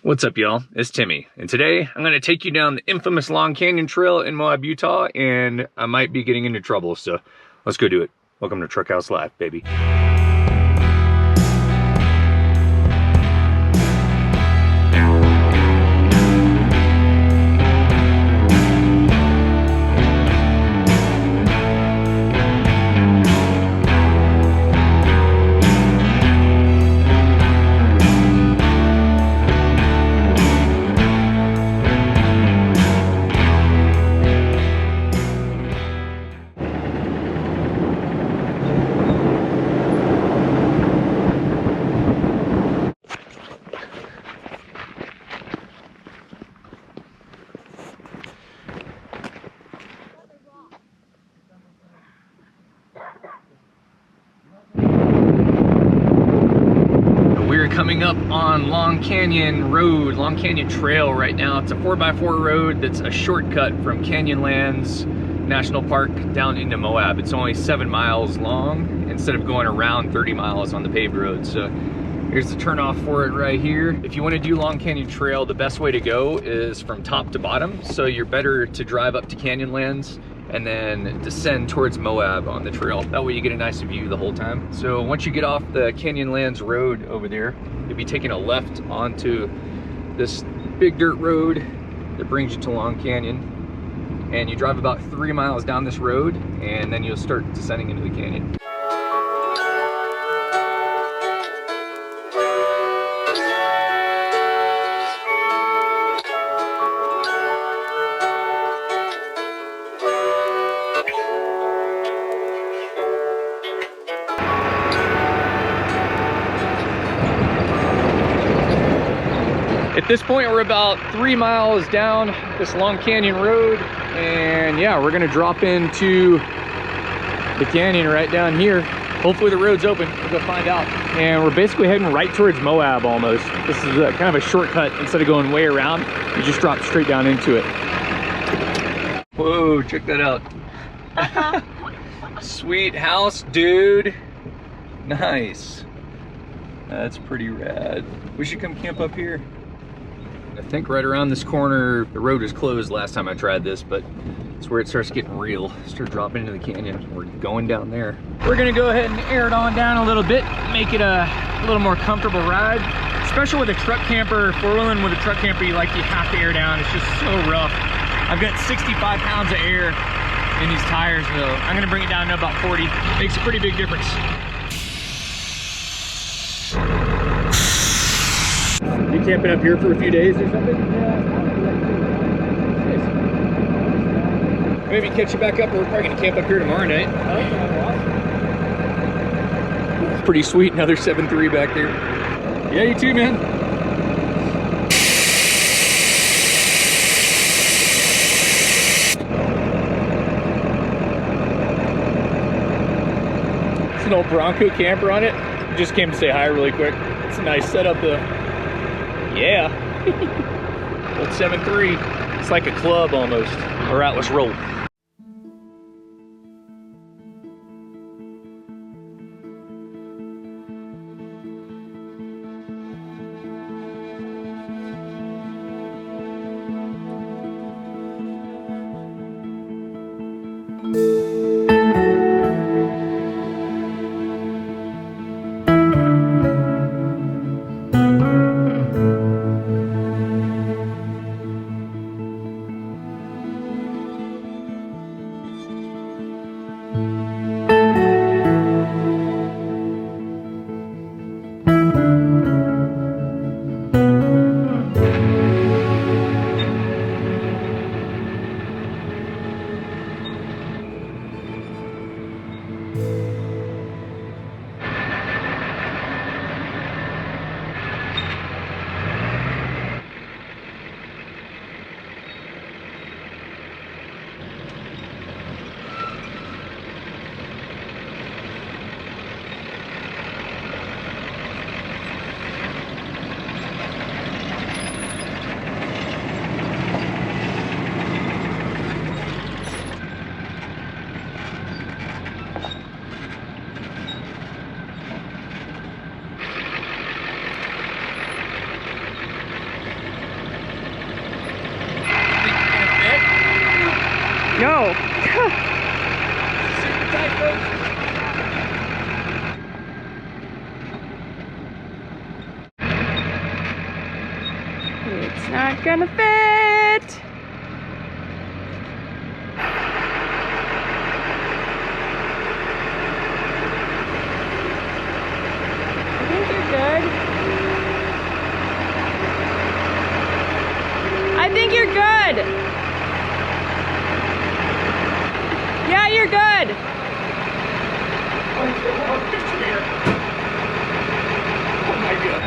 What's up, y'all? It's Timmy, and today I'm going to take you down the infamous Long Canyon Trail in Moab, Utah, and I might be getting into trouble, so let's go do it. Welcome to Truck House Live, baby. We're coming up on Long Canyon Road, Long Canyon Trail right now. It's a 4x4 road that's a shortcut from Canyonlands National Park down into Moab. It's only 7 miles long instead of going around 30 miles on the paved road. So here's the turnoff for it right here. If you want to do Long Canyon Trail, the best way to go is from top to bottom. So you're better to drive up to Canyonlands and then descend towards Moab on the trail. That way you get a nice view the whole time. So once you get off the Canyonlands road over there, you'll be taking a left onto this big dirt road that brings you to Long Canyon. And you drive about 3 miles down this road, and then you'll start descending into the canyon. At this point, we're about 3 miles down this Long Canyon Road, and yeah, we're gonna drop into the canyon right down here. Hopefully the road's open, we'll go find out. And we're basically heading right towards Moab almost. This is kind of a shortcut. Instead of going way around, you just drop straight down into it. Whoa, check that out. Sweet house, dude. Nice. That's pretty rad. We should come camp up here. I think right around this corner, the road was closed last time I tried this, but it's where it starts getting real. Start dropping into the canyon. We're going down there. We're gonna go ahead and air it on down a little bit, make it a little more comfortable ride. Especially with a truck camper, four-wheeling with a truck camper, you have to air down. It's just so rough. I've got 65 pounds of air in these tires, so I'm gonna bring it down to about 40. Makes a pretty big difference. You camping up here for a few days or something? Yeah. Maybe catch you back up. We're probably gonna camp up here tomorrow night. Okay, awesome. Pretty sweet, another 7.3 back there. Yeah, you too, man. It's an old Bronco camper on it. Just came to say hi really quick. It's a nice setup though. Yeah. Old 7.3. It's like a club almost. All right, let's roll. No. Super tight, folks. It's not gonna fit. I think you're good. I think you're good. Yeah, you're good. Oh my God.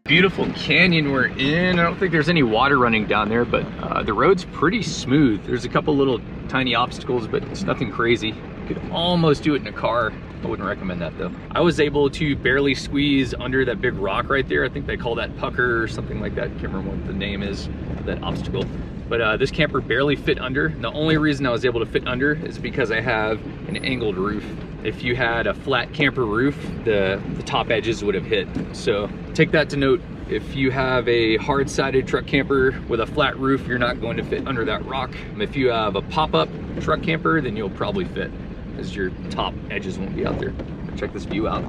Beautiful canyon we're in. I don't think there's any water running down there, but the road's pretty smooth. There's a couple little tiny obstacles, but it's nothing crazy. You could almost do it in a car. I wouldn't recommend that though. I was able to barely squeeze under that big rock right there. I think they call that pucker or something like that. Can't remember what the name is of that obstacle. But this camper barely fit under. And the only reason I was able to fit under is because I have an angled roof. If you had a flat camper roof, the top edges would have hit. So take that to note. If you have a hard-sided truck camper with a flat roof, you're not going to fit under that rock. If you have a pop-up truck camper, then you'll probably fit, as your top edges won't be out there. Check this view out.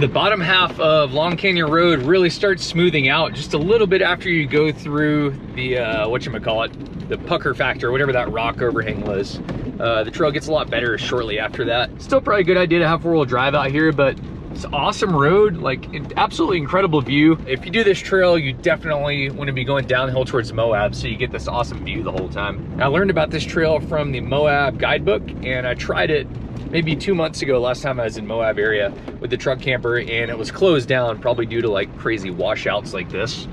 The bottom half of Long Canyon Road really starts smoothing out just a little bit after you go through the, whatchamacallit, the pucker factor, whatever that rock overhang was. The trail gets a lot better shortly after that. Still probably a good idea to have four-wheel drive out here, but it's an awesome road, like absolutely incredible view. If you do this trail, you definitely want to be going downhill towards Moab so you get this awesome view the whole time. I learned about this trail from the Moab guidebook, and I tried it maybe 2 months ago, last time I was in Moab area with the truck camper, and it was closed down probably due to like crazy washouts like this.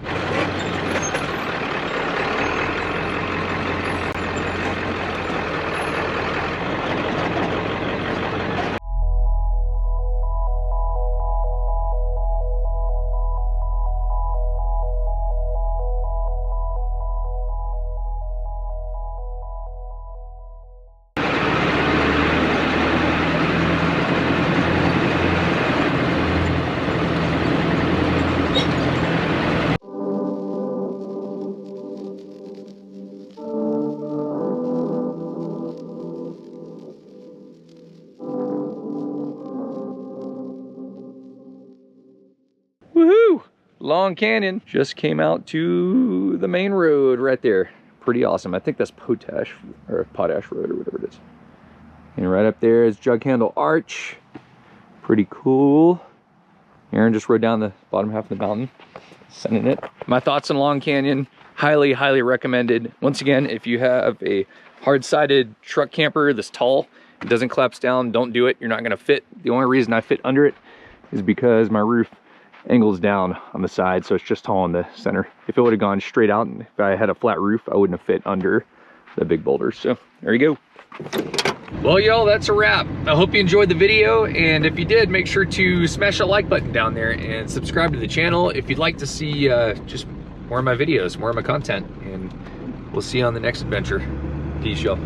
Woohoo! Long Canyon just came out to the main road right there. Pretty awesome. I think that's Potash or Potash Road or whatever it is. And right up there is Jug Handle Arch. Pretty cool. Aaron just rode down the bottom half of the mountain, sending it. My thoughts on Long Canyon, highly, highly recommended. Once again, if you have a hard-sided truck camper this tall, it doesn't collapse down, don't do it. You're not gonna fit. The only reason I fit under it is because my roof angles down on the side, so it's just tall in the center. If it would have gone straight out, and if I had a flat roof, I wouldn't have fit under the big boulders. So there you go. Well, y'all, that's a wrap. I hope you enjoyed the video, and if you did, make sure to smash that like button down there and subscribe to the channel if you'd like to see just more of my videos, more of my content, and we'll see you on the next adventure. Peace, y'all.